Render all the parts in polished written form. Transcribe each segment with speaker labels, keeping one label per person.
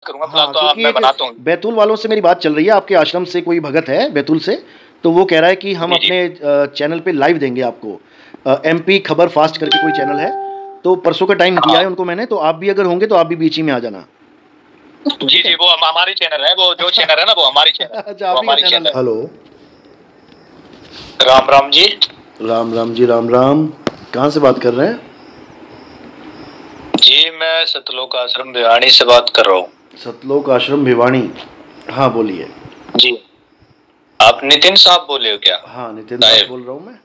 Speaker 1: करूंगा, प्लान तो आप मैं बनाता हूँ।
Speaker 2: बैतूल वालों से मेरी बात चल रही है, आपके आश्रम से कोई भगत है बैतूल से, तो वो कह रहा है कि हम अपने चैनल पे लाइव देंगे आपको। MP खबर फास्ट करके कोई चैनल है, तो परसों का टाइम दिया है उनको मैंने, तो आप भी अगर होंगे तो आप भी बीच ही में आ जाना।
Speaker 1: जी जी, वो हमारी चैनल है, वो जो चैनल है ना वो हमारी चैनल।
Speaker 2: अच्छा, हमारी चैनल। हेलो,
Speaker 1: राम राम जी।
Speaker 2: राम राम जी, राम राम। कहाँ से बात कर रहे हैं
Speaker 1: जी? मैं सतलोक आश्रम भिवानी से बात कर रहा हूँ।
Speaker 2: सतलोक आश्रम भिवानी, हाँ बोलिए
Speaker 1: जी। आप नितिन साहब बोले हो क्या?
Speaker 2: हाँ, नितिन साहब बोल रहा हूँ मैं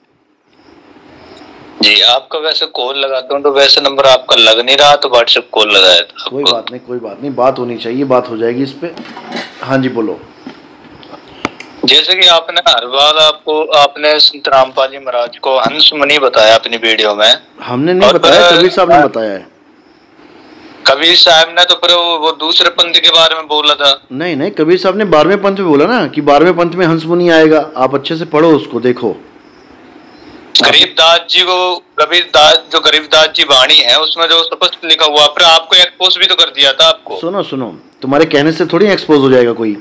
Speaker 1: जी। आपका वैसे कॉल लगाता हूँ तो वैसे नंबर आपका लग नहीं रहा, तो व्हाट्सएप कॉल लगाया था।
Speaker 2: कोई बात नहीं, कोई बात नहीं, बात होनी चाहिए, बात हो जाएगी इस पे। हाँ जी बोलो।
Speaker 1: जैसे कि आपने हर बार आपने संत रामपाल जी महाराज को हंस मुनि बताया अपनी वीडियो में।
Speaker 2: हमने नहीं बताया, कबीर साहब ने बताया है।
Speaker 1: कबीर साहब ने तो फिर वो दूसरे पंथ के बारे में बोला था।
Speaker 2: नहीं नहीं, कबीर साहब ने 12वें पंथ में बोला ना कि 12वें पंथ में हंस मुनि आएगा। आप अच्छे से पढ़ो उसको, देखो।
Speaker 1: गरीबदास जी को, कबीरदास जो गरीबदास जी वाणी है उसमें जो स्पष्ट लिखा हुआ, फिर आपको एक्सपोज भी तो कर दिया था आपको।
Speaker 2: सुनो सुनो, तुम्हारे कहने से थोड़ी एक्सपोज हो जाएगा कोई।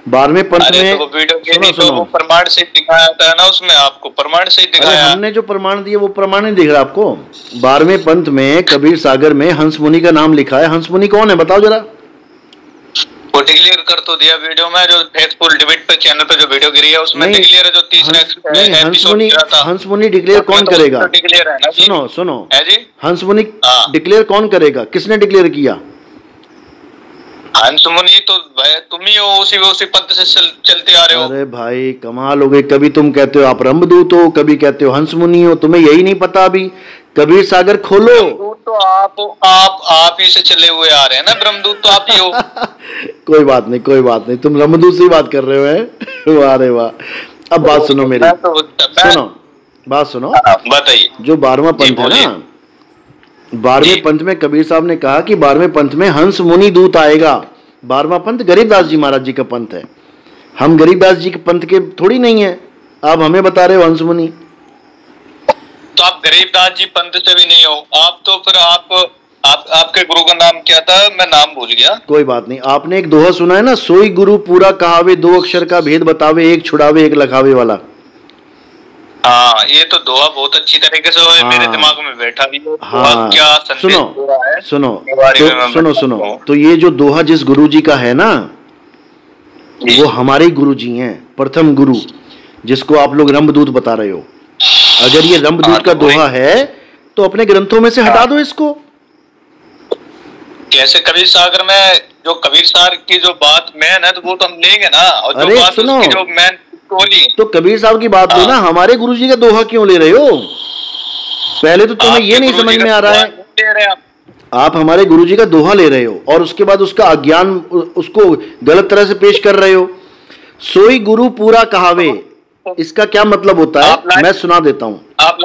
Speaker 2: 12वें पंथ में
Speaker 1: तो वीडियो तो प्रमाण से दिखाया था ना, उसमें आपको प्रमाण से दिखाया।
Speaker 2: हमने जो प्रमाण दिए वो प्रमाण नहीं दिख रहा आपको। 12वें पंथ में कबीर सागर में हंस मुनि का नाम लिखा है। हंस मुनि कौन है बताओ जरा।
Speaker 1: वो डिक्लेयर कर तो दिया वीडियो में, जो फेसबुक डिबेट पे चैनल पे जो वीडियो गिरी है उसमें डिक्लेयर है, जो तीसरा एपिसोड गिरा था।
Speaker 2: हंस मुनि डिक्लेयर कौन करेगा?
Speaker 1: डिक्लेयर है ना।
Speaker 2: सुनो सुनो
Speaker 1: है जी,
Speaker 2: हंस मुनि डिक्लेयर कौन करेगा? किसने डिक्लेयर किया?
Speaker 1: हंस मुनि तो तुम ही हो, उसी पद से चलते आ रहे हो।
Speaker 2: अरे भाई कमाल हो गई, कभी तुम कहते हो आप रंभदूत हो, कभी कहते हो हंस मुनि हो, तुम्हें यही नहीं पता। अभी कबीर सागर खोलो।
Speaker 1: तो आप ही से चले हुए आ रहे हैं ना, ब्रह्मदूत तो आप ही हो।
Speaker 2: कोई बात नहीं, कोई बात नहीं, तुम रंभदूत से बात कर रहे हो है? वाह रे वाह। अब बात सुनो मेरी, सुनो बात सुनो।
Speaker 1: बताइए।
Speaker 2: जो 12वां पंथ है ना, 12वें पंथ में कबीर साहब ने कहा कि 12वें पंथ में हंस मुनि दूत आएगा। 12वां पंथ गरीबदास जी महाराज जी का पंथ है। हम गरीबदास जी के पंथ के थोड़ी नहीं है। आप हमें बता रहे हो हंस मुनि।
Speaker 1: तो आप गरीबदास जी पंथ से भी नहीं हो। आप तो फिर आपके गुरु का नाम क्या था? मैं नाम भूल गया।
Speaker 2: कोई बात नहीं। आपने एक दोहा सुना है ना, सोई गुरु पूरा कहावे, 2 अक्षर का भेद बतावे, एक छुड़ावे एक लखावे वाला।
Speaker 1: हाँ, ये तो दोहा बहुत अच्छी तरीके से मेरे दिमाग में बैठा भी है।
Speaker 2: हाँ,
Speaker 1: क्या
Speaker 2: सुनो सुनो तो, सुनो तो ये जो दोहा जिस गुरु जी का है ना, वो हमारे गुरु जी हैं, प्रथम गुरु, जिसको आप लोग रंभदूत बता रहे हो। अगर ये रंभदूत का दोहा है तो अपने ग्रंथों में से हटा दो इसको।
Speaker 1: कैसे? कबीर सागर में जो कबीर सागर की जो बात मैन है तो वो तो हम लेंगे ना, और जो
Speaker 2: अरे
Speaker 1: बात
Speaker 2: सुनो,
Speaker 1: जो मैन
Speaker 2: तो कबीर साहब की बात लो ना, हमारे गुरु जी का दोहा क्यों ले रहे हो? पहले तो तुम्हें ये नहीं समझ में आ रहा है। आप हमारे गुरु जी का दोहा ले रहे हो और उसके बाद उसका अज्ञान, उसको गलत तरह से पेश कर रहे हो। सोई गुरु पूरा कहावे, इसका क्या मतलब होता है मैं सुना देता हूं।
Speaker 1: आप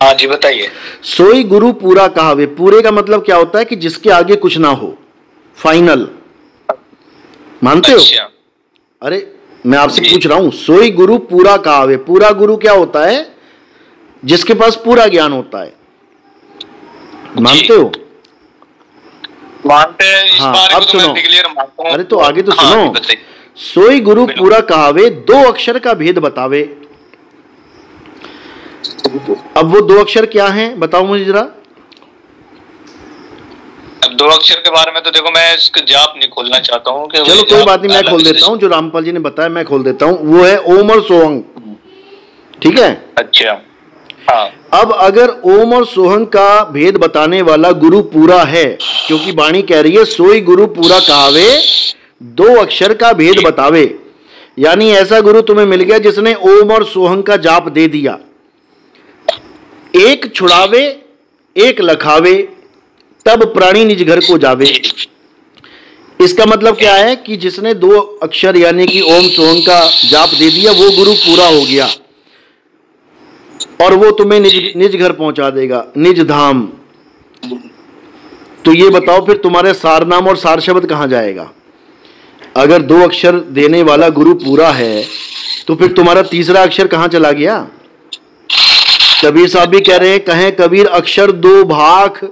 Speaker 1: हाँ जी बताइए।
Speaker 2: सोई गुरु पूरा कहावे, पूरे का मतलब क्या होता है कि जिसके आगे कुछ ना हो, फाइनल। मानते हो? अरे मैं आपसे पूछ रहा हूं, सोई गुरु पूरा कहावे, पूरा गुरु क्या होता है? जिसके पास पूरा ज्ञान होता है। मानते हो?
Speaker 1: मानते हैं। इस
Speaker 2: हाँ, अब
Speaker 1: तो
Speaker 2: सुनो। अरे तो आगे तो सुनो। सोई गुरु पूरा कहावे, 2 अक्षर का भेद बतावे। अब वो 2 अक्षर क्या हैं बताओ मुझे जरा।
Speaker 1: अब 2 अक्षर के बारे में तो देखो, मैं इसका जाप नहीं खोलना चाहता हूँ।
Speaker 2: चलो कोई बात नहीं, मैं खोल देता हूँ। जो रामपाल जी ने बताया मैं खोल देता हूँ। वो है ओम और सोहंग। ठीक है?
Speaker 1: अच्छा हाँ।
Speaker 2: अब अगर ओम और सोहंग का भेद बताने वाला गुरु पूरा है, क्योंकि वाणी कह रही है सोई गुरु पूरा कहावे, 2 अक्षर का भेद बतावे, यानी ऐसा गुरु तुम्हें मिल गया जिसने ओम और सोहंग का जाप दे दिया। एक छुड़ावे एक लखावे, तब प्राणी निज घर को जावे। इसका मतलब क्या है कि जिसने 2 अक्षर यानी कि ओम सोहंग का जाप दे दिया, वो गुरु पूरा हो गया और वो तुम्हें निज घर पहुंचा देगा, निज धाम। तो ये बताओ फिर तुम्हारे सार नाम और सार शब्द कहां जाएगा? अगर 2 अक्षर देने वाला गुरु पूरा है तो फिर तुम्हारा तीसरा अक्षर कहां चला गया? कबीर साहब भी कह रहे हैं, कहें कबीर अक्षर 2 भाख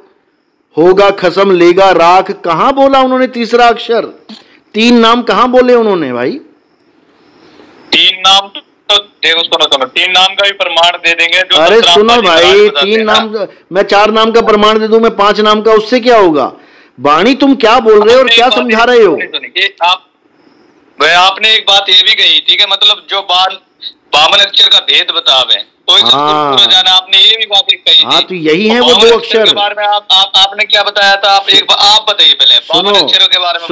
Speaker 2: होगा, खसम, लेगा, राख, कहां बोला उन्होंने तीसरा अक्षर? 3 नाम कहां बोले उन्होंने भाई?
Speaker 1: 3 नाम तो देखो, सुनो, 3 नाम का भी प्रमाण दे देंगे जो।
Speaker 2: अरे सुनो भाई, 3 नाम, मैं 4 नाम का प्रमाण दे दूं, मैं 5 नाम का, उससे क्या होगा? वाणी तुम क्या बोल रहे हो और क्या समझा रहे हो?
Speaker 1: आपने एक बात ये भी कही, ठीक है, मतलब जो 52 अक्षर का भेद बतावे, तो जाना, आपने ये भी बात एक कही।
Speaker 2: हाँ, तो यही है वो 2 अक्षर
Speaker 1: के बारे में। आपने क्या बताया था? आप एक बार आप बताइए पहले 52 अक्षरों के बारे में।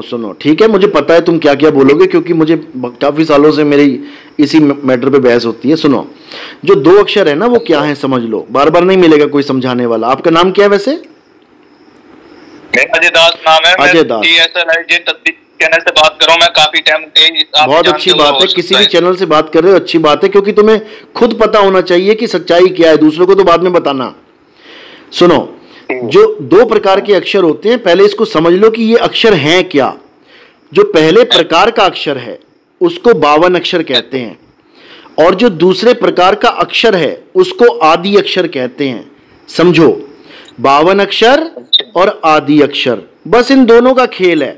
Speaker 2: सुनो, ठीक है, मुझे पता है तुम क्या क्या बोलोगे, क्योंकि मुझे काफी सालों से मेरी इसी मैटर पे बहस होती है। सुनो, जो 2 अक्षर है ना, वो क्या है समझ लो, बार बार नहीं मिलेगा कोई समझाने वाला। आपका नाम क्या है वैसे?
Speaker 1: अजय दास नाम है।
Speaker 2: अजय दास
Speaker 1: चैनल से बात करो, मैं काफी टाइम।
Speaker 2: बहुत अच्छी बात है, किसी भी चैनल से बात कर रहे हो, अच्छी बात है, क्योंकि तुम्हें खुद पता होना चाहिए कि सच्चाई क्या है, दूसरों को तो बाद में बताना। सुनो, जो 2 प्रकार के अक्षर होते हैं, पहले इसको समझ लो कि ये अक्षर हैं क्या। जो पहले प्रकार का अक्षर है उसको 52 अक्षर कहते हैं, और जो दूसरे प्रकार का अक्षर है उसको आदि अक्षर कहते हैं। समझो, 52 अक्षर और आदि अक्षर, बस इन दोनों का खेल है।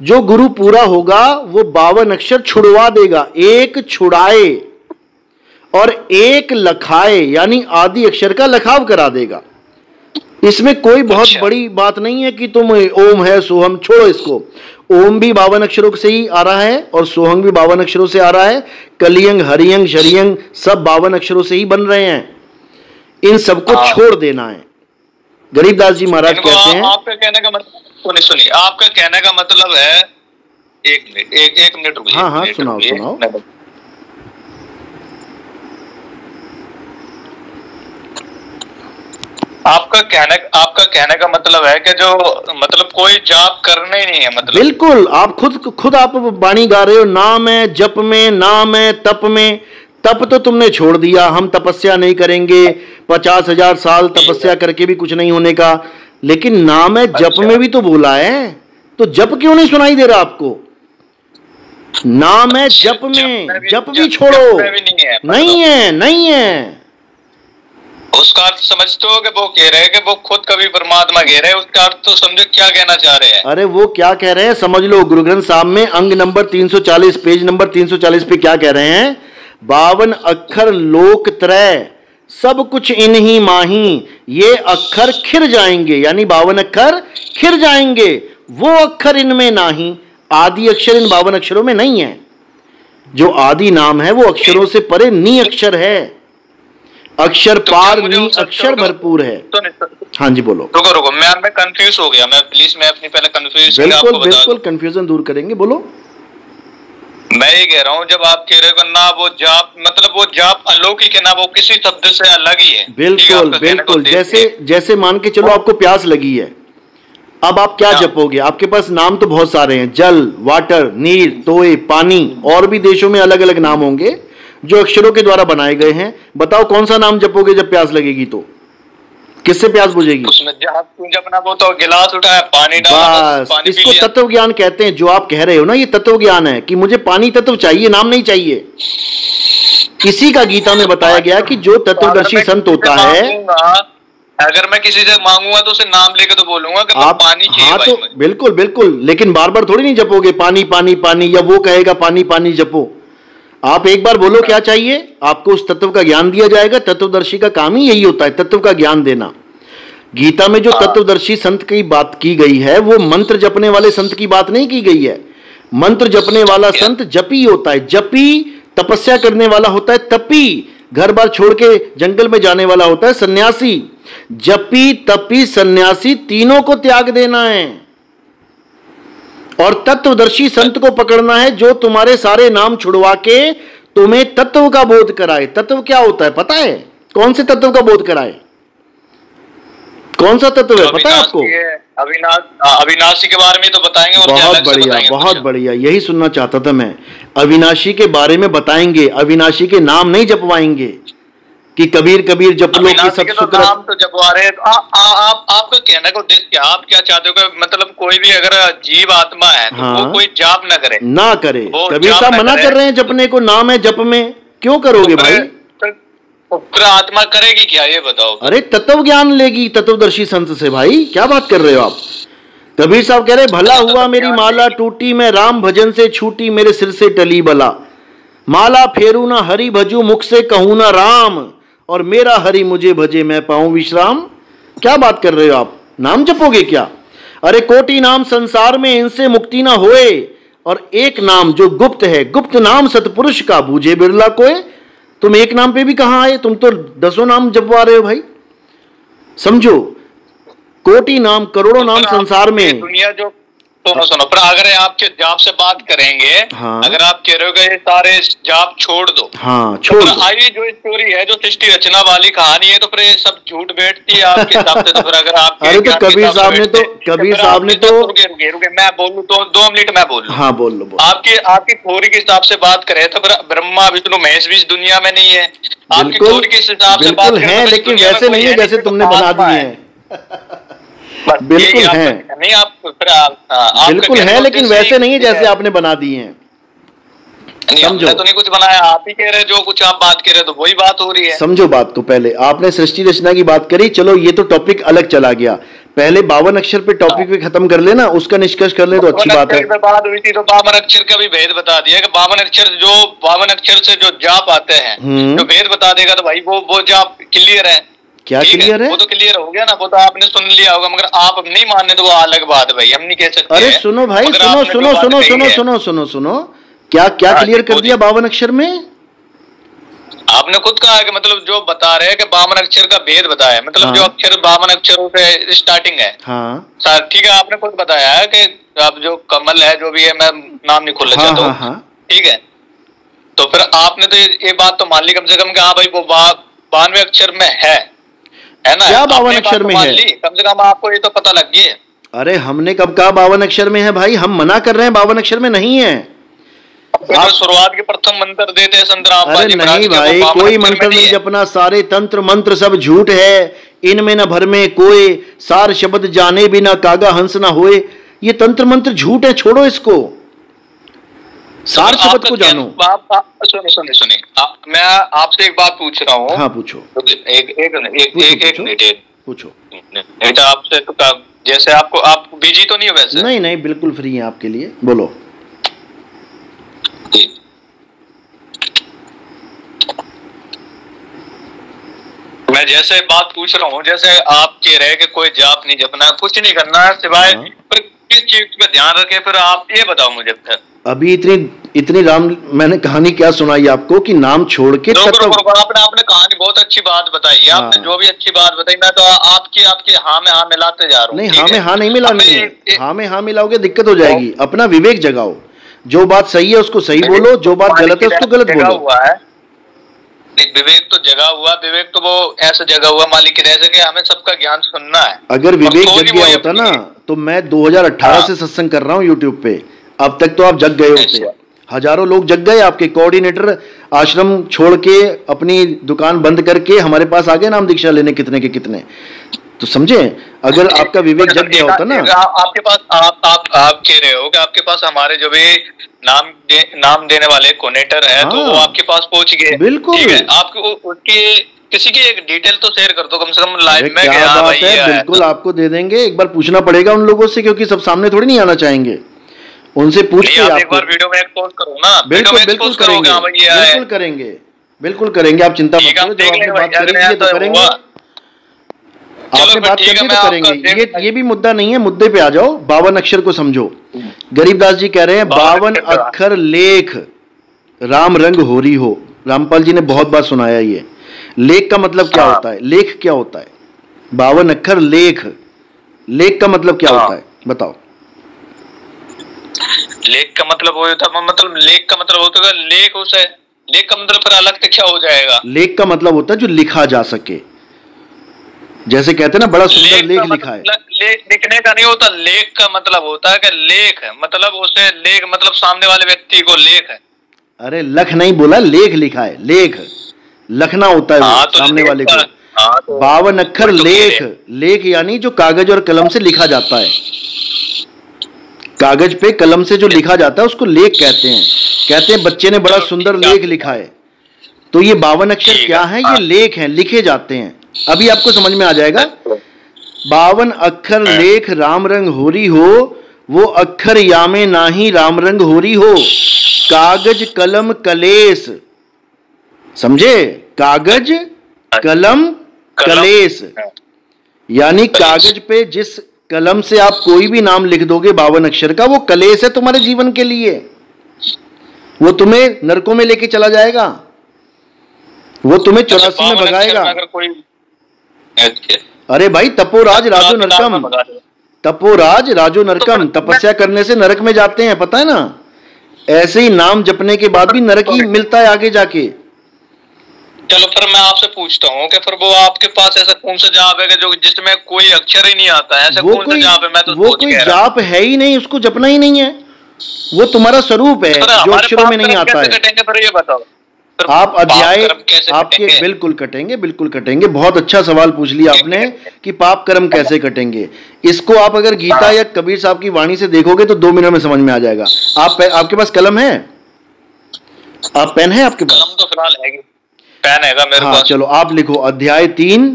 Speaker 2: जो गुरु पूरा होगा वो 52 अक्षर छुड़वा देगा, एक छुड़ाए और एक लखाए, यानी आदि अक्षर का लखाव करा देगा। इसमें कोई बहुत बड़ी बात नहीं है कि तुम ओम है सोहम, छोड़ो इसको। ओम भी 52 अक्षरों से ही आ रहा है और सोहंग भी 52 अक्षरों से आ रहा है। कलियंग, हरियंग, शरियंग सब 52 अक्षरों से ही बन रहे हैं। इन सबको छोड़ देना है। गरीबदास जी महाराज कहते हैं,
Speaker 1: आपका कहने का मतलब, सुनिए, आपका कहने का मतलब है, एक मिनट रुकिए।
Speaker 2: हाँ, सुनाओ।
Speaker 1: आपका कहने का मतलब है कि जो मतलब कोई जाप करना ही नहीं है, मतलब
Speaker 2: बिल्कुल। आप खुद आप वाणी गा रहे हो, नाम है जप में, नाम है तप में। तप तो तुमने छोड़ दिया, हम तपस्या नहीं करेंगे, 50,000 साल तपस्या करके भी कुछ नहीं होने का। लेकिन नाम है जप में भी तो बोला है, तो जप क्यों नहीं सुनाई दे रहा आपको? नाम है जप में, जप भी छोड़ो। नहीं है।
Speaker 1: उसका अर्थ समझते हो कि वो कह रहे हैं कि वो खुद कभी परमात्मा कह रहे हैं, उसका अर्थ तो समझो क्या कहना चाह रहे हैं।
Speaker 2: अरे वो क्या कह रहे हैं समझ लो, गुरु ग्रंथ साहब में अंग नंबर 340, पेज नंबर 340 पे क्या कह रहे हैं? 52 अक्षर लोक त्रय, सब कुछ इन्हीं माही, ये अक्षर खिर जाएंगे, यानी 52 अक्षर खिर जाएंगे, वो अक्षर इनमें नाही। आदि अक्षर इन 52 अक्षरों में नहीं है। जो आदि नाम है वो अक्षरों से परे नी अक्षर है, अक्षर पार नी अक्षर भरपूर है। हाँ जी बोलो।
Speaker 1: रुको, मैं कंफ्यूज हो गया, मैं प्लीज मैं अपनी पहले कंफ्यूज।
Speaker 2: बिल्कुल कंफ्यूजन दूर करेंगे, बोलो।
Speaker 1: मैं ये कह रहा हूँ, जब आप कह रहे हो ना वो जाप, मतलब वो जाप अलौकिक है ना, वो किसी शब्द से अलग ही है।
Speaker 2: बिल्कुल जैसे मान के चलो आपको प्यास लगी है, अब आप क्या जपोगे? आपके पास नाम तो बहुत सारे हैं, जल, वाटर, नीर, तोए, पानी, और भी देशों में अलग अलग नाम होंगे जो अक्षरों के द्वारा बनाए गए हैं। बताओ कौन सा नाम जपोगे जब प्यास लगेगी? तो किससे प्यास बुझेगी?
Speaker 1: उसमें जपना, वो तो गिलास उठाया, पानी डाला,
Speaker 2: बस इसको तत्व ज्ञान कहते हैं। जो आप कह रहे हो ना, ये तत्व ज्ञान है कि मुझे पानी तत्व चाहिए, नाम नहीं चाहिए। इसी का गीता में बताया गया कि जो तत्वदर्शी संत होता है,
Speaker 1: अगर मैं किसी से मांगूंगा तो उसे नाम लेकर तो बोलूंगा कि आप पानी चाहिए।
Speaker 2: हाँ तो बिल्कुल, लेकिन बार बार थोड़ी नहीं जपोगे पानी पानी पानी, या वो कहेगा पानी पानी जपो। आप एक बार बोलो क्या चाहिए, आपको उस तत्व का ज्ञान दिया जाएगा। तत्वदर्शी का काम ही यही होता है, तत्व का ज्ञान देना। गीता में जो तत्वदर्शी संत की बात की गई है, वो मंत्र जपने वाले संत की बात नहीं की गई है। मंत्र जपने वाला संत जपी होता है, जपी तपस्या करने वाला होता है, तपी घर बार छोड़ के जंगल में जाने वाला होता है सन्यासी। जपी तपी सन्यासी तीनों को त्याग देना है, और तत्वदर्शी संत को पकड़ना है जो तुम्हारे सारे नाम छुड़वा के तुम्हें तत्व का बोध कराए। तत्व क्या होता है पता है? कौन से तत्व का बोध कराए? कौन सा तत्व है पता है आपको?
Speaker 1: अविनाशी के बारे में तो बताएंगे। और
Speaker 2: बहुत बढ़िया, यही सुनना चाहता था मैं। अविनाशी के बारे में बताएंगे, अविनाशी के नाम नहीं जपवाएंगे कि कबीर कबीर जप लो कि सब शुक्र।
Speaker 1: नाम तो जपवा रहे हैं। आपका कहने का उद्देश्य क्या? आप क्या चाहते हो? मतलब कोई भी अगर जीव आत्मा है तो
Speaker 2: हाँ,
Speaker 1: वो कोई जाप ना करे।
Speaker 2: कबीर साहब मना कर रहे हैं जपने को, नाम है जप में, क्यों करोगे भाई?
Speaker 1: फिर आत्मा करेगी क्या, ये बताओ।
Speaker 2: अरे तत्व ज्ञान लेगी तत्वदर्शी संत से। भाई क्या बात कर रहे हो आप। कबीर साहब कह रहे भला हुआ मेरी माला टूटी, मैं राम भजन से छूटी, मेरे सिर से टली बला। माला फेरू ना हरि भजू, मुख से कहूं ना राम, और मेरा हरि मुझे भजे मैं पाऊं विश्राम। क्या बात कर रहे हो आप, नाम जपोगे क्या? अरे कोटि नाम संसार में, इनसे मुक्ति ना होए, और एक नाम जो गुप्त है, गुप्त नाम सतपुरुष का, बूझे बिरला कोय। तुम एक नाम पे भी कहां आए, तुम तो 10 नाम जपवा रहे हो भाई। समझो, कोटि नाम करोड़ों नाम संसार में।
Speaker 1: दुनिया जो सुनो, पर अगर आपके जाप से बात करेंगे,
Speaker 2: हाँ,
Speaker 1: अगर आप कह रहे हो कि ये सारे जाप छोड़ दो,
Speaker 2: हाँ छोड़ दो,
Speaker 1: आई जो स्टोरी है, जो सृष्टि रचना वाली कहानी है, तो फिर ये सब झूठ बैठती है आपके हिसाब से। तो फिर अगर आप
Speaker 2: अरे तो कबीर साहब ने तो
Speaker 1: रुके मैं बोलूं तो 2 मिनट मैं बोलूं।
Speaker 2: हाँ बोल लो।
Speaker 1: आपकी थ्योरी के हिसाब से बात करें तो फिर ब्रह्मा विष्णु महेश भी इस दुनिया में नहीं है। आपकी थ्योरी के हिसाब से बात
Speaker 2: है, लेकिन वैसे नहीं है जैसे तुमने बना दिए हैं। बिल्कुल है,
Speaker 1: नहीं आप
Speaker 2: बिल्कुल है, लेकिन वैसे नहीं है जैसे आपने बना दिए हैं।
Speaker 1: समझो, तो नहीं कुछ बनाया, आप ही कह रहे, जो कुछ आप बात कह रहे हो तो वही बात हो रही है।
Speaker 2: समझो बात को। पहले आपने सृष्टि रचना की बात करी, चलो ये तो टॉपिक अलग चला गया। पहले 52 अक्षर पे टॉपिक पे खत्म कर लेना, उसका निष्कर्ष कर ले तो अच्छी बात है।
Speaker 1: बात हुई थी तो 52 अक्षर का भी भेद बता दिया कि 52 अक्षर से जो जाप आते हैं, जो भेद बता देगा तो भाई वो जाप क्लियर है।
Speaker 2: क्या क्लियर है?
Speaker 1: वो तो क्लियर हो गया ना, वो तो आपने सुन लिया होगा, मगर आप नहीं मानने तो वो अलग बात है भाई, हम नहीं कह सकते।
Speaker 2: अरे सुनो भाई, सुनो सुनो सुनो सुनो सुनो सुनो सुनो, क्या क्या क्लियर कर दिया 52 अक्षर में?
Speaker 1: आपने खुद कहा कि मतलब जो बता रहे हैं कि 52 अक्षर का भेद बताया, मतलब हाँ, जो अक्षर 52 अक्षरों से स्टार्टिंग है।
Speaker 2: हाँ
Speaker 1: सर ठीक है, आपने खुद बताया है कि अब जो कमल है, जो भी है, मैं नाम नहीं खोलना चाहता हूँ, ठीक है। तो फिर आपने तो ये बात तो मान ली कम से कम कि हाँ भाई वो 92 अक्षर में है ना?
Speaker 2: क्या 52 अक्षर में है?
Speaker 1: कम से कम आपको ये तो पता लग गया।
Speaker 2: अरे हमने कब कहा 52 अक्षर में है भाई? हम मना कर रहे हैं 52 अक्षर में नहीं है।
Speaker 1: आप शुरुआत के प्रथम मंत्र देते हैं संत रामपाल जी।
Speaker 2: नहीं भाई, कोई मंत्र नहीं जपना, सारे तंत्र मंत्र सब झूठ है, इनमें न भर में कोई, सार शब्द जाने बिना कागा हंस ना होए। ये तंत्र मंत्र झूठ है, छोड़ो इसको, सार शब्द को जानो।
Speaker 1: सुनिए, मैं आपसे एक बात पूछ रहा हूँ।
Speaker 2: हाँ पूछो।
Speaker 1: एक मिनट
Speaker 2: पूछो।
Speaker 1: आपसे जैसे आप बिजी तो नहीं हो वैसे?
Speaker 2: नहीं नहीं, बिल्कुल फ्री है आपके लिए, बोलो।
Speaker 1: मैं जैसे बात पूछ रहा हूँ, जैसे आप कह रहे हैं कि कोई जाप नहीं जपना, कुछ नहीं करना है सिवाय, पर किस चीज पे ध्यान रखे, फिर आप ये बताओ मुझे। फिर
Speaker 2: अभी इतनी राम मैंने कहानी क्या सुनाई आपको कि नाम छोड़ के
Speaker 1: आपने कहानी बहुत अच्छी बात बताई, आपने जो भी अच्छी बात बताई, मैं तो आपकी हाँ में हाँ मिलाते जा रहा हूँ।
Speaker 2: नहीं, हाँ में हाँ नहीं मिलानी है, हाँ में हाँ मिलाओगे दिक्कत हो जाएगी। अपना विवेक जगाओ, जो बात सही है उसको सही बोलो, जो बात गलत है उसको गलत बोलो।
Speaker 1: विवेक तो जगा हुआ, विवेक तो वो ऐसा जगा हुआ मालिक की तरह से कि हमें सबका ज्ञान सुनना है।
Speaker 2: अगर विवेक जग गया होता ना तो मैं 2018 से सत्संग कर रहा हूँ यूट्यूब पे, अब तक तो आप जग गए होते। हजारों लोग जग गए, आपके कोऑर्डिनेटर आश्रम छोड़ के अपनी दुकान बंद करके हमारे पास आ गए नाम दीक्षा लेने, कितने के कितने। तो समझे, अगर आपका विवेक जग गया होता ना।
Speaker 1: आपके पास आप कह रहे हो कि आपके पास हमारे जो भी नाम देने वाले कोऑर्डिनेटर है, तो वो आपके पास पहुंच गए।
Speaker 2: बिल्कुल,
Speaker 1: आपको उसकी किसी की एक डिटेल तो शेयर कर दो कम से कम लाइव में।
Speaker 2: क्या बात है, बिल्कुल आपको दे देंगे। एक बार पूछना पड़ेगा उन लोगों से, क्योंकि सब सामने थोड़ी नहीं आना चाहेंगे, उनसे पूछ के
Speaker 1: आप एक बार वीडियो में एक्सपोज करो ना।
Speaker 2: बिल्कुल करेंगे, बिल्कुल करेंगे, बिल्कुल करेंगे, आप चिंता मत करो। जब आपने बात करेंगे तो करेंगे, आपने बात करनी तो करेंगे। ये भी मुद्दा नहीं है, मुद्दे पे आ जाओ। 52 अक्षर को समझो। गरीबदास जी कह रहे हैं 52 अक्षर लेख राम रंग होरी हो। रामपाल जी ने बहुत बार सुनाया ये। लेख का मतलब क्या होता है? लेख क्या होता है? 52 अक्षर लेख, लेख का मतलब क्या होता है बताओ?
Speaker 1: लेख का मतलब वो होता है, मतलब लेख का मतलब होता है लेख, उसे लेख का मतलब फिर अलग क्या हो जाएगा?
Speaker 2: लेख का मतलब होता है जो लिखा जा सके। जैसे कहते हैं ना, बड़ा सुंदर लेख लिखा है।
Speaker 1: लेख लिखने का नहीं होता, लेख का मतलब होता है कि लेख मतलब उसे लेख मतलब सामने वाले व्यक्ति को लेख है।
Speaker 2: अरे लख नहीं बोला, लेख लिखा है, लेख लखना होता है तो सामने वाले को। 52 अक्षर लेख, लेख यानी जो कागज और कलम से लिखा जाता है। कागज पे कलम से जो लिखा जाता है उसको लेख कहते हैं। कहते हैं बच्चे ने बड़ा सुंदर लेख लिखा है। तो ये 52 अक्षर क्या है? ये लेख हैं, लिखे जाते हैं। अभी आपको समझ में आ जाएगा। 52 अक्षर लेख राम रंग होरी हो, वो अक्षर यामे नाही राम रंग होरी हो। कागज कलम कलेस, समझे? कागज कलम कलेस, यानी कागज पे जिस कलम से आप कोई भी नाम लिख दोगे 52 अक्षर का, वो कलेस है तुम्हारे जीवन के लिए। वो तुम्हें नरकों में लेके चला जाएगा, वो तुम्हें 84 में भगाएगा। अरे भाई, तपोराज राजो नरकम, तपोराज राजो नरकम, तपस्या करने से नरक में जाते हैं, पता है ना? ऐसे ही नाम जपने के बाद भी नरक ही मिलता है आगे जाके।
Speaker 1: चलो फिर मैं आपसे पूछता हूँ कि फिर वो आपके पास ऐसा कौन सा जाप है कि जो जिसमें कोई अक्षर ही नहीं आता है? ऐसा कौन सा जाप है? मैं तो
Speaker 2: वो कोई जाप है ही नहीं, उसको जपना ही नहीं है। वो तुम्हारा स्वरूप है जो अक्षरों में नहीं आता है।
Speaker 1: फिर ये बताओ,
Speaker 2: आप अध्याय आपके बिल्कुल कटेंगे, बिल्कुल कटेंगे। बहुत अच्छा सवाल पूछ लिया आपने कि पाप कर्म कैसे कटेंगे। इसको आप अगर गीता या कबीर साहब की वाणी से देखोगे तो 2 मिनट में समझ में आ जाएगा। आपके पास कलम है? आप पेन है आपके पास?
Speaker 1: कलम तो फिलहाल है, पेन है मेरे पास।
Speaker 2: चलो आप लिखो अध्याय 3।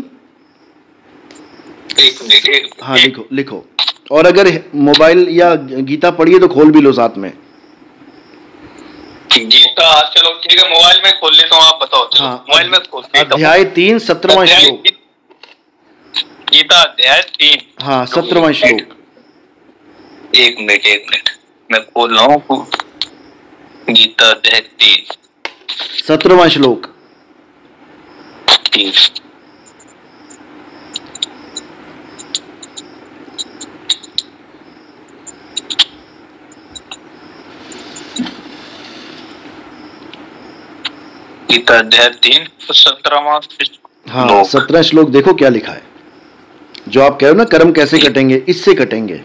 Speaker 2: हाँ लिखो लिखो। और अगर मोबाइल या गीता पढ़िए तो खोल भी लो साथ में।
Speaker 1: गीता चलो ठीक है, मोबाइल में खोल लेता हूँ, आप बताओ। चलो मोबाइल में खोल लेता हूँ।
Speaker 2: अध्याय 3 17वां श्लोक।
Speaker 1: गीता अध्याय 3,
Speaker 2: हाँ 17वां श्लोक।
Speaker 1: एक मिनट मैं खोल रहा हूँ। गीता अध्याय 3
Speaker 2: 17वां श्लोक।
Speaker 1: गीता अध्याय 3 17वां।
Speaker 2: हाँ 17 श्लोक देखो क्या लिखा है। जो आप कह रहे हो ना कर्म कैसे कटेंगे, इससे कटेंगे।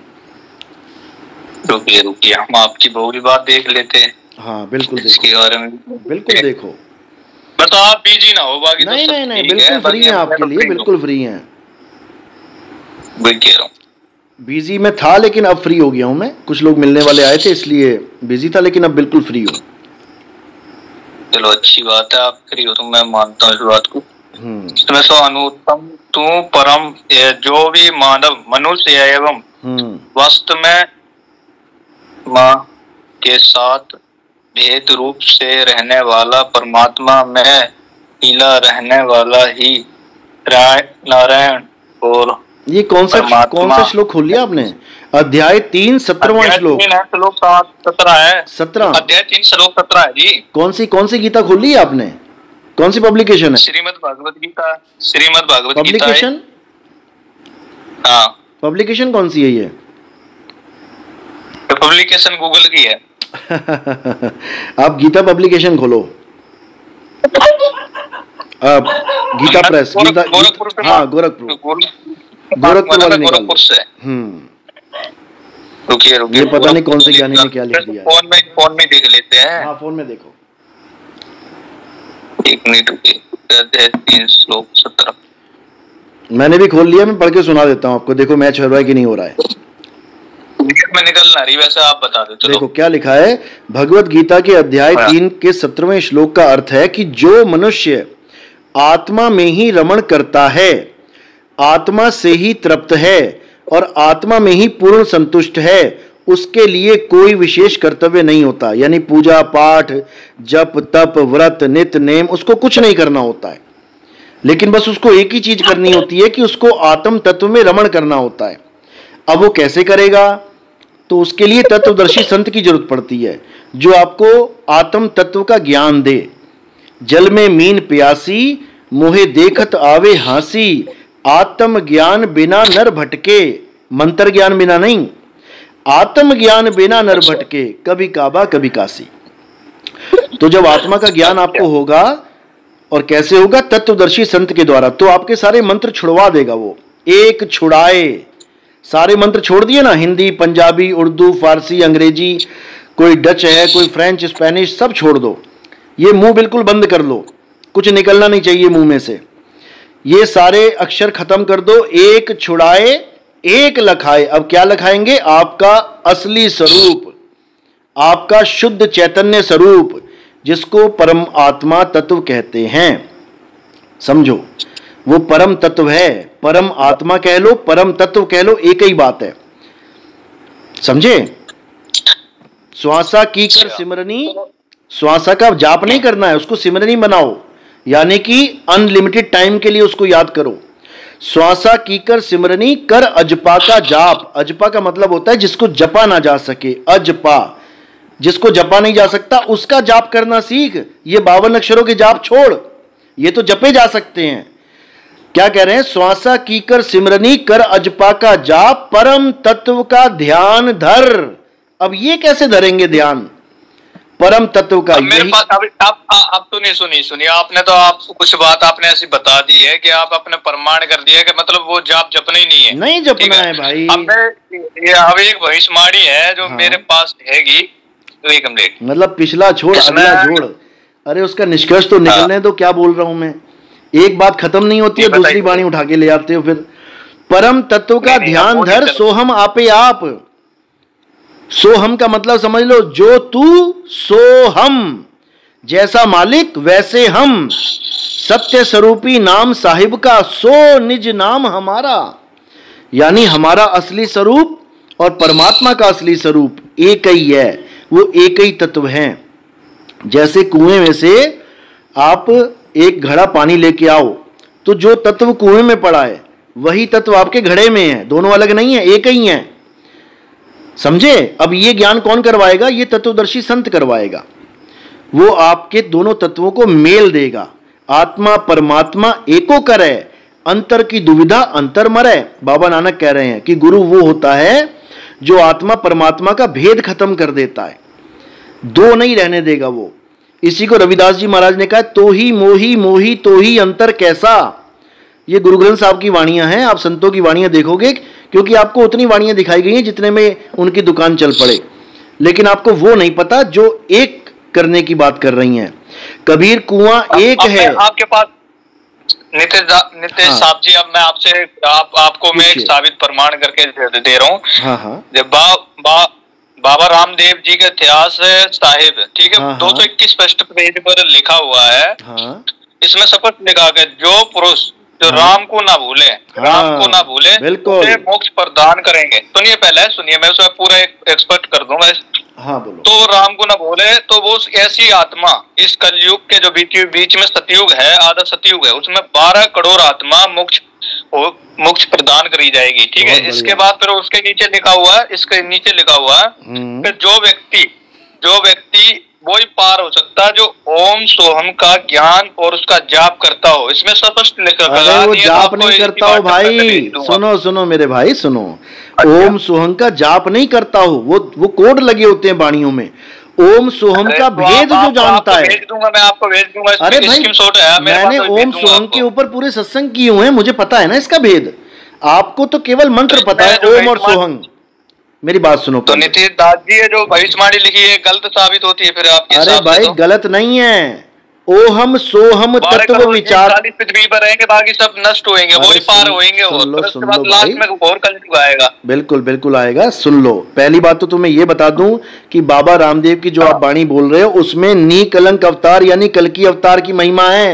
Speaker 1: रुकिए हम आपकी बहुरी बात देख लेते हैं।
Speaker 2: हाँ बिल्कुल देखो,
Speaker 1: इसके बारे में
Speaker 2: बिल्कुल देखो।
Speaker 1: मैं तो आप बिजी ना हो, बाकी
Speaker 2: नहीं नहीं नहीं, बिल्कुल फ्री है आपके लिए, बिल्कुल फ्री है। बिजी में था लेकिन अब फ्री हो गया हूं मैं। कुछ लोग मिलने वाले आए थे इसलिए बिजी था, लेकिन अब बिल्कुल फ्री हूँ।
Speaker 1: चलो अच्छी बात है, आप फ्री हो तो मैं मानता हूँ इस बात को। इसमें तो अनुत्तम तू परम, जो भी मानव मनुष्य एवं वास्तव में माँ के साथ भेद रूप से रहने वाला परमात्मा में मिला रहने वाला ही नारायण। और
Speaker 2: ये कौन सा श्लोक खोल लिया आपने? अध्याय 3 17वां श्लोक।
Speaker 1: श्लोक 17 है।
Speaker 2: 17
Speaker 1: अध्याय 3 श्लोक 17 है जी।
Speaker 2: कौन सी गीता खोल ली है आपने? कौन सी पब्लिकेशन है?
Speaker 1: श्रीमद् भागवत गीता। श्रीमद् भागवत गीता
Speaker 2: पब्लिकेशन? हाँ पब्लिकेशन कौन सी है ये?
Speaker 1: पब्लिकेशन गूगल की है।
Speaker 2: आप गीता पब्लिकेशन खोलो। गीता प्रेस, गीता हाँ गोरखपुर वाले निकाल।
Speaker 1: रुकिए
Speaker 2: ये पता नहीं कौन से ज्ञानी ने क्या लिख दिया।
Speaker 1: फोन में देख लेते हैं।
Speaker 2: हाँ फोन में देखो।
Speaker 1: 1 मिनट रुकिए। 3 श्लोक 17
Speaker 2: मैंने भी खोल लिया, मैं पढ़ के सुना देता हूँ आपको। देखो मैच हो रहा है कि नहीं हो रहा है।
Speaker 1: में निकल ना रही, वैसे आप बता दो।
Speaker 2: देखो क्या लिखा है भगवत गीता के अध्याय 3 के 17वें श्लोक का अर्थ है कि जो मनुष्य आत्मा में ही रमण करता है, आत्मा से ही तृप्त है और आत्मा में ही पूर्ण संतुष्ट है, उसके लिए कोई विशेष कर्तव्य नहीं होता। यानी पूजा पाठ जप तप व्रत नित्य नेम उसको कुछ नहीं करना होता है, लेकिन बस उसको एक ही चीज करनी होती है कि उसको आत्म तत्व में रमण करना होता है। अब वो कैसे करेगा? तो उसके लिए तत्वदर्शी संत की जरूरत पड़ती है जो आपको आत्म तत्व का ज्ञान दे। जल में मीन प्यासी मोहे देखत आवे हासी, आत्म ज्ञान बिना नर भटके। मंत्र ज्ञान बिना नहीं, आत्म ज्ञान बिना नर भटके, कभी काबा कभी काशी। तो जब आत्मा का ज्ञान आपको होगा, और कैसे होगा? तत्वदर्शी संत के द्वारा, तो आपके सारे मंत्र छुड़वा देगा वो। एक छुड़ाए, सारे मंत्र छोड़ दिए ना, हिंदी पंजाबी उर्दू फारसी अंग्रेजी, कोई डच है कोई फ्रेंच स्पेनिश, सब छोड़ दो। ये मुंह बिल्कुल बंद कर लो, कुछ निकलना नहीं चाहिए मुंह में से। ये सारे अक्षर खत्म कर दो। एक छुड़ाए एक लखाए। अब क्या लखाएंगे? आपका असली स्वरूप, आपका शुद्ध चैतन्य स्वरूप, जिसको परम आत्मा तत्व कहते हैं। समझो, वो परम तत्व है, परम आत्मा कह लो, परम तत्व कह लो, एक ही बात है। समझे? श्वासा की कर सिमरनी, श्वासा का जाप नहीं करना है, उसको सिमरनी बनाओ, यानी कि अनलिमिटेड टाइम के लिए उसको याद करो। श्वासा की कर सिमरनी, कर अजपा का जाप। अजपा का मतलब होता है जिसको जपा ना जा सके, अजपा, जिसको जपा नहीं जा सकता उसका जाप करना सीख। ये 52 अक्षरों के जाप छोड़, ये तो जपे जा सकते हैं। क्या कह रहे हैं? श्वासा की कर सिमरनी, कर अजपा का जाप, परम तत्व का ध्यान धर। अब ये कैसे धरेंगे ध्यान परम तत्व का?
Speaker 1: मेरे पास अब तो नहीं सुनी आपने, तो आप कुछ बात आपने ऐसी बता दी है कि आप अपने प्रमाण कर दिया कि मतलब वो जाप जपना ही नहीं है।
Speaker 2: नहीं जपना है भाई।
Speaker 1: अब एक भविष्यवाणी है जो मेरे पास हैगी, तो एक कंप्लीट,
Speaker 2: मतलब पिछला छोड़ अगला जोड़। अरे उसका निष्कर्ष तो निकलने दो, क्या बोल रहा हूं मैं। एक बात खत्म नहीं होती है, दूसरी वाणी उठा के ले आते हो। फिर परम तत्व का ध्यान धर, सोहम आपे आप। सोहम का मतलब समझ लो, जो तू सो हम, जैसा मालिक वैसे हम, सत्य स्वरूपी नाम साहिब का, सो निज नाम हमारा। यानी हमारा असली स्वरूप और परमात्मा का असली स्वरूप एक ही है, वो एक ही तत्व है। जैसे कुएं में से आप एक घड़ा पानी लेके आओ, तो जो तत्व कुएं में पड़ा है वही तत्व आपके घड़े में है, दोनों अलग नहीं है, एक ही है। समझे? अब ये ज्ञान कौन करवाएगा? ये तत्वदर्शी संत करवाएगा। वो आपके दोनों तत्वों को मेल देगा। आत्मा परमात्मा एको करे, अंतर की दुविधा अंतर मरे। बाबा नानक कह रहे हैं कि गुरु वो होता है जो आत्मा परमात्मा का भेद खत्म कर देता है, दो नहीं रहने देगा वो। इसी को रविदास जी महाराज ने कहा, तो ही मोही मोही तो ही अंतर कैसा। ये गुरु ग्रंथ साहब की वाणियां हैं। आप संतों की वाणियां देखोगे, क्योंकि आपको उतनी वाणियां दिखाई गई हैं जितने में उनकी दुकान चल पड़े, लेकिन आपको वो नहीं पता जो एक करने की बात कर रही हैं। कबीर कुआं एक है।
Speaker 1: आपके पास नितेश साहब जी, अब मैं आपसे आपको मैं एक साबित प्रमाण करके दे रहा हूँ।
Speaker 2: हाँ।
Speaker 1: जब बाबा रामदेव जी का इतिहास साहिब, ठीक है, 221 पृष्ठ पेज पर लिखा हुआ है। इसमें स्पष्ट लिखा है, जो पुरुष जो राम को ना भूले, राम को ना भूले, उसे मोक्ष प्रदान करेंगे। सुनिए, पहले सुनिए, मैं उसमें पूरा एक्सपर्ट कर दूंगा।
Speaker 2: बोलो।
Speaker 1: तो राम को ना भूले तो वो ऐसी आत्मा, इस कलयुग के जो बीच में सतयुग है, आधा सतयुग है, उसमें 12 करोड़ आत्मा मोक्ष प्रदान करी जाएगी। ठीक है। इसके बाद फिर उसके नीचे लिखा हुआ है, इसके नीचे लिखा हुआ है कि जो व्यक्ति वो ही पार हो सकता है जो ओम सोहम का ज्ञान और उसका जाप करता हो। इसमें स्पष्ट लिखा है।
Speaker 2: वो जाप नहीं करता हो भाई, सुनो मेरे भाई, सुनो। ओम सोहम का जाप नहीं करता हो, वो कोड लगे होते हैं वाणियों में। ओम सोहम का भेद जो जानता है,
Speaker 1: मैं आपको भेज दूंगा।
Speaker 2: अरे भाई, मैंने ओम सोहम के ऊपर पूरे सत्संग किए हुए हैं, मुझे पता है ना इसका भेद। आपको तो केवल मंत्र पता है, ओम और सोहम। मेरी बात सुनो।
Speaker 1: तो नीतीश दास जी जो भविष्यवाणी लिखी है गलत साबित होती है फिर आपके?
Speaker 2: अरे भाई, गलत नहीं है। ओहम सोहम तत्व विचार
Speaker 1: पृथ्वी पर रहेंगे, बाकी सब नष्ट होंगे, वो ही पार होंगे, और उसके बाद लास्ट में और कलयुग आएगा।
Speaker 2: बिल्कुल आएगा। सुन लो, पहली बात तो तुम्हें ये बता दूं कि बाबा रामदेव की जो आप वाणी बोल रहे हो, उसमें निकलंक अवतार यानी कल्कि अवतार की महिमा है,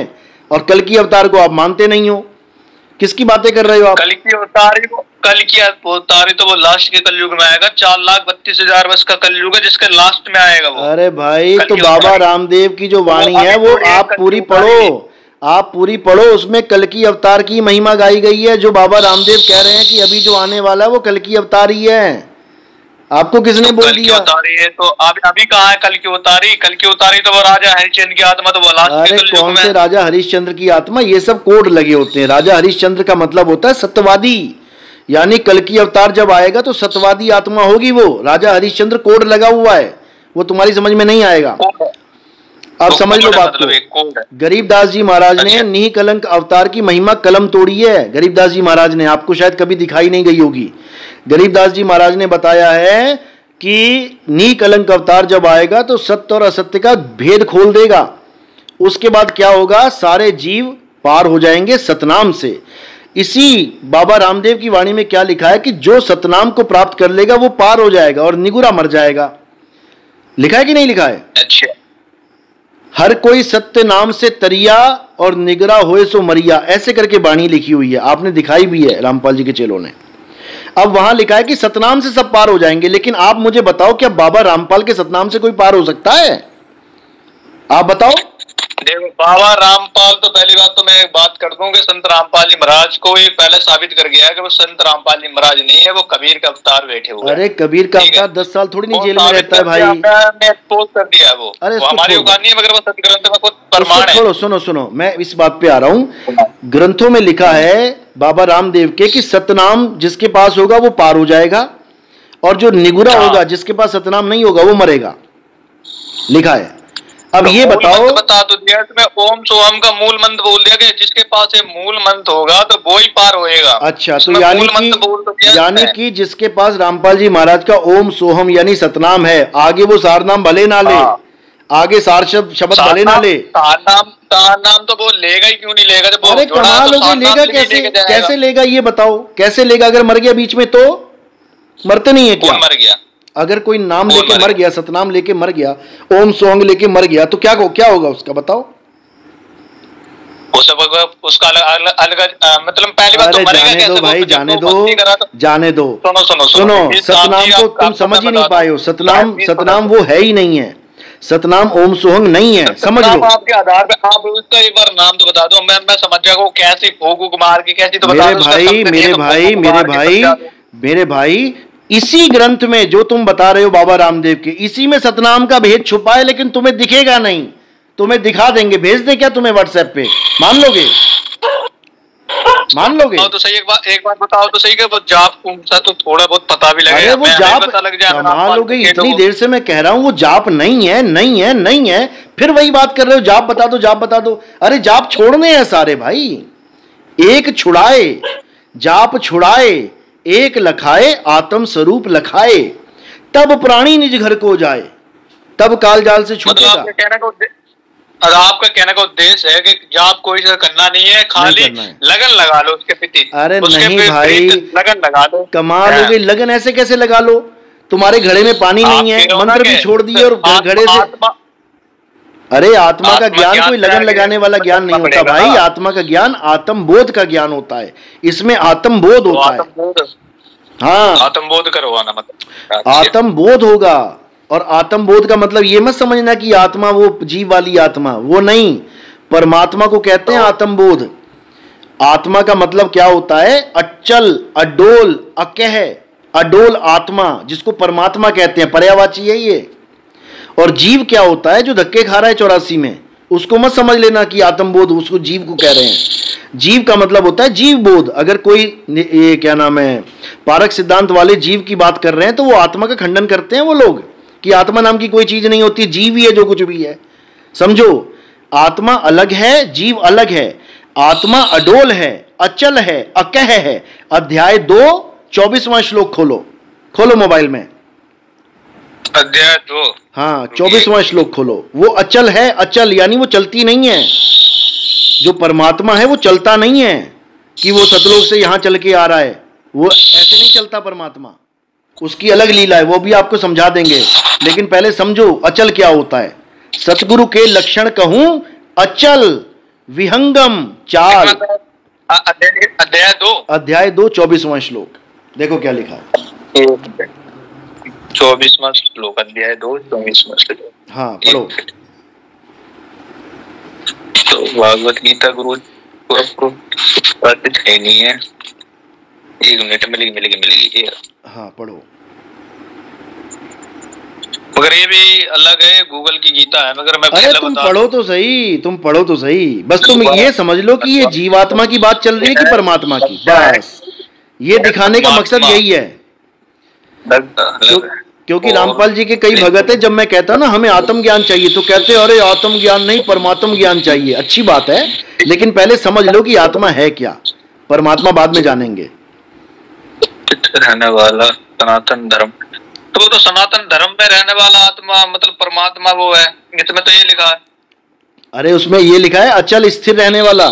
Speaker 2: और कल्कि अवतार को आप मानते नहीं हो। किसकी बातें कर रहे हो आप?
Speaker 1: कल्कि अवतारी तो वो लास्ट के कलयुग में आएगा। 4,32,000 वर्ष का कलयुग है, जिसके लास्ट में आएगा वो।
Speaker 2: अरे भाई, तो बाबा रामदेव की जो वाणी है वो आप पूरी पढ़ो, आप पूरी पढ़ो। उसमें कल्कि अवतार की महिमा गाई गई है। जो बाबा रामदेव कह रहे हैं कि अभी जो आने वाला है वो कल्कि अवतार ही है। आपको किसने बोल दिया?
Speaker 1: है तो अभी कहाँ है कल्कि अवतारी? कल्कि अवतारी तो वो राजा हरिश्चंद्र की आत्मा, तो वो लास्ट।
Speaker 2: अरे कौन से राजा हरिश्चंद्र की आत्मा? ये सब कोड लगे होते हैं। राजा हरिश्चंद्र का मतलब होता है सत्यवादी, यानी कल्कि अवतार जब आएगा तो सत्यवादी आत्मा होगी वो। राजा हरिश्चंद्र कोड लगा हुआ है, वो तुम्हारी समझ में नहीं आएगा। अब समझ लो बात को। गरीबदास जी महाराज ने निकलंक अवतार की महिमा कलम तोड़ी है। गरीबदास जी महाराज ने, आपको शायद कभी दिखाई नहीं गई होगी। गरीबदास जी महाराज ने बताया है कि निकलंक अवतार जब आएगा तो सत्य और असत्य का भेद खोल देगा। उसके बाद क्या होगा? सारे जीव पार हो जाएंगे सतनाम से। इसी बाबा रामदेव की वाणी में क्या लिखा है कि जो सतनाम को प्राप्त कर लेगा वो पार हो जाएगा और निगुरा मर जाएगा। लिखा है कि नहीं लिखा है?
Speaker 1: अच्छा,
Speaker 2: हर कोई सत्य नाम से तरिया और निगरा होए सो मरिया, ऐसे करके बाणी लिखी हुई है, आपने दिखाई भी है रामपाल जी के चेलों ने। अब वहां लिखा है कि सतनाम से सब पार हो जाएंगे, लेकिन आप मुझे बताओ क्या बाबा रामपाल के सतनाम से कोई पार हो सकता है? आप बताओ।
Speaker 1: देखो बाबा रामपाल तो पहली बात तो मैं एक बात कर दूं कि संत रामपाल जी महाराज को ये पहले साबित कर गया है कि वो संत रामपाल जी महाराज नहीं है, वो कबीर का अवतार बैठे हुए।
Speaker 2: अरे कबीर का अवतार 10 साल थोड़ी नहीं जेल में रहता है भाई।
Speaker 1: एक्सपोज कर दिया है वो।
Speaker 2: अरे
Speaker 1: हमारी औकात नहीं है, मगर वो सतग्रंथ में कुछ प्रमाण है।
Speaker 2: छोड़ो, सुनो सुनो, मैं इस बात पे आ रहा हूं। ग्रंथों में लिखा है बाबा रामदेव के कि सतनाम जिसके पास होगा वो पार हो जाएगा, और जो निगुरा होगा, जिसके पास सतनाम नहीं होगा, वो मरेगा, लिखा है। अब
Speaker 1: तो
Speaker 2: ये बताओ,
Speaker 1: बता तो दिया तुम्हें, ओम सोहम का मूल मंत्र बोल दिया कि जिसके पास ये मूल मंत्र होगा तो वो ही पार होएगा।
Speaker 2: अच्छा, तो यानी कि जिसके पास रामपाल जी महाराज का ओम सोहम यानी सतनाम है, आगे वो सार नाम भले ना ले, आगे सार शब्द भले ना ले,
Speaker 1: सार नाम तो वो लेगा ही क्यों नहीं लेगा? जब
Speaker 2: अरे कमाल हो गई, लेगा कैसे? कैसे लेगा ये बताओ, कैसे लेगा? अगर मर गया बीच में तो मरते नहीं है क्या?
Speaker 1: मर गया,
Speaker 2: अगर कोई नाम लेके मर गया, सतनाम लेके मर गया, ओम सोहम लेके मर गया, तो क्या होगा उसका बताओ?
Speaker 1: उसका अलग मतलब पहली बात तो मरेगा कैसे?
Speaker 2: दो भाई, जाने दो। सुनो, सतनाम को तुम समझ ही नहीं पाए हो। सतनाम वो है ही नहीं है, सतनाम ओम सोहम नहीं है, समझ लो।
Speaker 1: आपके आधार पे आप उसका एक बार नाम तो बता दो, मैं समझ जाऊंगा वो कैसी फूक मार के कैसी, तो बता दो।
Speaker 2: मेरे भाई इसी ग्रंथ में जो तुम बता रहे हो बाबा रामदेव के, इसी में सतनाम का भेद छुपा है, लेकिन तुम्हें दिखेगा नहीं। तुम्हें दिखा देंगे, भेज दे क्या तुम्हें व्हाट्सएप पे? मान लोगे?
Speaker 1: तो सही, एक बार बताओ तो सही कि वो जाप सा तो थोड़ा बहुत पता भी लगे।
Speaker 2: वो जाप कमाल हो गई, इतनी देर से मैं कह रहा हूं वो जाप नहीं है, फिर वही बात कर रहे हो, जाप बता दो। अरे जाप छोड़ने हैं सारे भाई, एक छुड़ाए जाप छुड़ाए, एक लखाए आत्म स्वरूप लखाए, तब प्राणी निज घर को जाए, तब काल जाल से छूटेगा।
Speaker 1: आपका कहने का उद्देश्य है कि जाप कोई करना नहीं है, खाली लगन लगा लो उसके प्रति।
Speaker 2: अरे नहीं भाई,
Speaker 1: लगन लगा लो।
Speaker 2: कमाल हो गई, लगन ऐसे कैसे लगा लो? तुम्हारे घड़े में पानी नहीं है, मंत्र भी छोड़ दिए और घड़े से। अरे आत्मा का ज्ञान कोई लगन लगाने वाला ज्ञान नहीं होता भाई। आत्मा का ज्ञान आत्मबोध का ज्ञान होता है, इसमें आत्मबोध होता है। हाँ,
Speaker 1: आत्मबोध करवाना मतलब
Speaker 2: आत्मबोध होगा। और आत्मबोध का मतलब ये मत समझना कि आत्मा वो जीव वाली आत्मा, वो नहीं, परमात्मा को कहते हैं आत्मबोध। आत्मा का मतलब क्या होता है? अचल, अडोल, अकह, अडोल आत्मा, जिसको परमात्मा कहते हैं, पर्यायवाची है ये। और जीव क्या होता है? जो धक्के खा रहा है 84 में, उसको मत समझ लेना कि आत्मबोध उसको जीव को कह रहे हैं। जीव का मतलब होता है जीव बोध। अगर कोई ये क्या नाम है, पारक सिद्धांत वाले जीव की बात कर रहे हैं, तो वो आत्मा का खंडन करते हैं वो लोग कि आत्मा नाम की कोई चीज नहीं होती, जीव ही है जो कुछ भी है। समझो, आत्मा अलग है, जीव अलग है। आत्मा अडोल है, अचल है, अकह है। अध्याय 2 24वां श्लोक खोलो मोबाइल में।
Speaker 1: अध्याय 2,
Speaker 2: हाँ 24वां श्लोक खोलो। वो अचल है, अचल यानी वो चलती नहीं है। जो परमात्मा है वो चलता नहीं है कि वो सतलोक से यहां चल के आ रहा है, वो ऐसे नहीं चलता परमात्मा, उसकी अलग लीला है, वो भी आपको समझा देंगे। लेकिन पहले समझो अचल क्या होता है। सतगुरु के लक्षण कहूं, अचल, विहंगम, चाल। अध्याय 2 24वां श्लोक देखो क्या लिखा है।
Speaker 1: 24वां श्लोक, अध्याय 2 24वां श्लोक।
Speaker 2: हाँ पढ़ो।
Speaker 1: तो भागवत गीता गुरु को नहीं है, 1 मिनट मिलेगी।
Speaker 2: हाँ पढ़ो।
Speaker 1: मगर ये भी अलग है, गूगल की गीता है। मगर मैं
Speaker 2: अरे तुम पढ़ो तो सही, बस तुम ये समझ लो कि ये जीवात्मा की बात चल रही है कि परमात्मा की, बस ये दिखाने का मकसद यही है। क्योंकि रामपाल जी के कई भगत है, जब मैं कहता ना हमें आत्मज्ञान चाहिए, तो कहते अरे आत्मज्ञान नहीं, परमात्मा ज्ञान चाहिए। अच्छी बात है, लेकिन पहले समझ लो कि आत्मा है क्या, परमात्मा बाद में जानेंगे।
Speaker 1: रहने वाला सनातन धर्म, तो सनातन धर्म में रहने वाला आत्मा मतलब परमात्मा वो है, इसमें तो ये लिखा है।
Speaker 2: अरे उसमें ये लिखा है अचल स्थिर रहने वाला।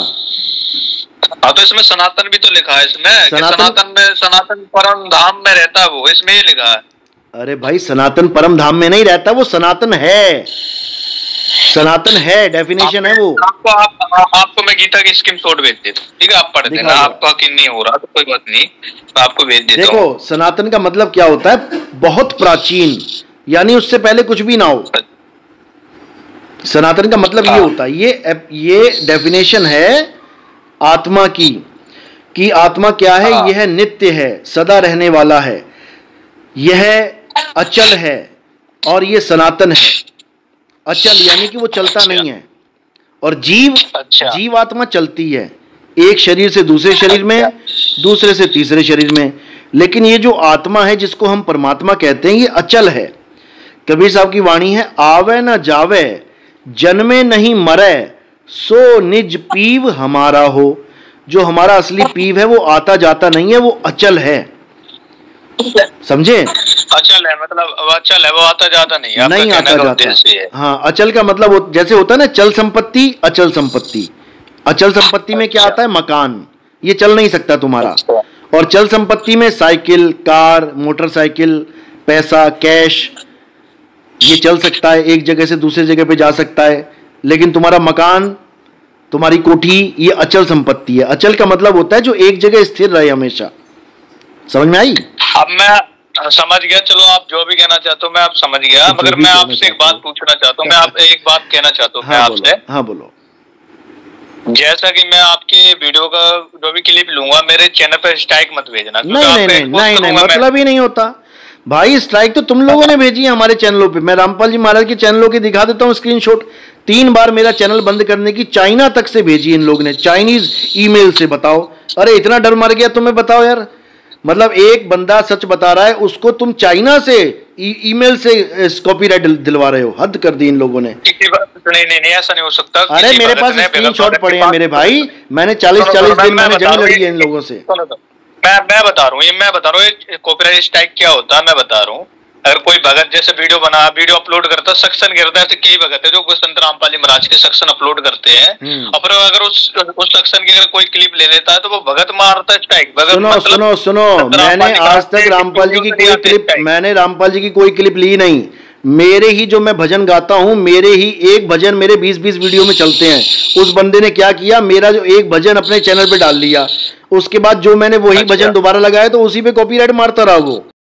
Speaker 1: हाँ तो इसमें सनातन भी तो लिखा है, इसमें सनातन में, सनातन परम धाम में रहता है वो, इसमें ये लिखा है।
Speaker 2: अरे भाई सनातन परम धाम में नहीं रहता, वो सनातन है। सनातन है, डेफिनेशन है वो।
Speaker 1: आपको मैं गीता की स्क्रीन शॉट भेज देता हूँ, ठीक है, आप पढ़ देना। आपका यकीन नहीं हो रहा तो कोई बात नहीं, मैं आपको भेज देता हूँ।
Speaker 2: देखो सनातन का मतलब क्या होता है, बहुत प्राचीन, यानी उससे पहले कुछ भी ना हो। सनातन का मतलब ये होता है, ये डेफिनेशन है आत्मा की, कि आत्मा क्या है, यह नित्य है, सदा रहने वाला है, यह अचल है और ये सनातन है। अचल यानी कि वो चलता नहीं है, और जीव आत्मा चलती है, एक शरीर से दूसरे शरीर में, दूसरे से तीसरे शरीर में। लेकिन ये जो आत्मा है जिसको हम परमात्मा कहते हैं, ये अचल है। कबीर साहब की वाणी है, आवे न जावे जन्मे नहीं मरे, सो निज पीव हमारा हो। जो हमारा असली पीव है वो आता जाता नहीं है, वो अचल है, समझे?
Speaker 1: अचल है मतलब अचल है, वो आता जाता नहीं है,
Speaker 2: नहीं आता जाता। हाँ, अचल का मतलब जैसे होता है ना चल संपत्ति, अचल संपत्ति। अचल संपत्ति में क्या आता है, मकान, ये चल नहीं सकता तुम्हारा। और चल संपत्ति में साइकिल, कार, मोटरसाइकिल, पैसा, कैश, ये चल सकता है, एक जगह से दूसरे जगह पे जा सकता है। लेकिन तुम्हारा मकान, तुम्हारी कोठी, ये अचल संपत्ति है। अचल का मतलब होता है जो एक जगह स्थिर रहे हमेशा। समझ में आई?
Speaker 1: अब मैं समझ गया, चलो आप जो भी कहना चाहते हो मैं आप समझ गया, मगर मैं आपसे एक बात पूछना चाहता हूँ, मैं आप एक बात कहना चाहता हूँ मैं आपसे।
Speaker 2: हाँ बोलो।
Speaker 1: जैसा कि मैं आपके वीडियो का जो भी क्लिप लूंगा, मेरे चैनल पर स्ट्राइक मत भेजना।
Speaker 2: नहीं, मतलब ही नहीं होता भाई। स्ट्राइक तो तुम लोगों ने भेजी है हमारे चैनलों पे। मैं रामपाल जी महाराज के चैनलों के दिखा देता हूँ स्क्रीनशॉट। 3 बार मेरा चैनल बंद करने की चाइना तक से भेजी इन लोगों ने, चाइनीज ईमेल से। बताओ, अरे इतना डर मर गया तुम्हें, बताओ यार। मतलब एक बंदा सच बता रहा है, उसको तुम चाइना से ईमेल से कॉपीराइट दिलवा रहे हो। हद कर दी इन लोगों ने।
Speaker 1: नहीं, ऐसा नहीं हो सकता।
Speaker 2: अरे मेरे पास स्क्रीनशॉट पड़े हैं मेरे भाई, मैंने 40 दिन मैंने जंग लड़ी है इन लोगों से।
Speaker 1: मैं बता रहा हूँ कॉपीराइट स्ट्राइक क्या होता है, मैं बता रहा हूँ। अगर कोई भगत जैसे वीडियो अपलोड करता है, सक्शन करता है, तो कई भगत है जो संत रामपाल जी महाराज के सक्शन अपलोड करते हैं, और अगर उस सक्शन की अगर कोई क्लिप ले लेता है तो वो भगत मारता है स्ट्राइक।
Speaker 2: सुनो, मैंने आज तक रामपाल जी की कोई क्लिप, मैंने रामपाल जी की कोई क्लिप ली नहीं। मेरे ही जो मैं भजन गाता हूं, मेरे ही एक भजन मेरे 20-20 वीडियो में चलते हैं। उस बंदे ने क्या किया, मेरा जो एक भजन अपने चैनल पे डाल लिया, उसके बाद जो मैंने वही भजन दोबारा लगाया तो उसी पे कॉपीराइट मारता रहा वो।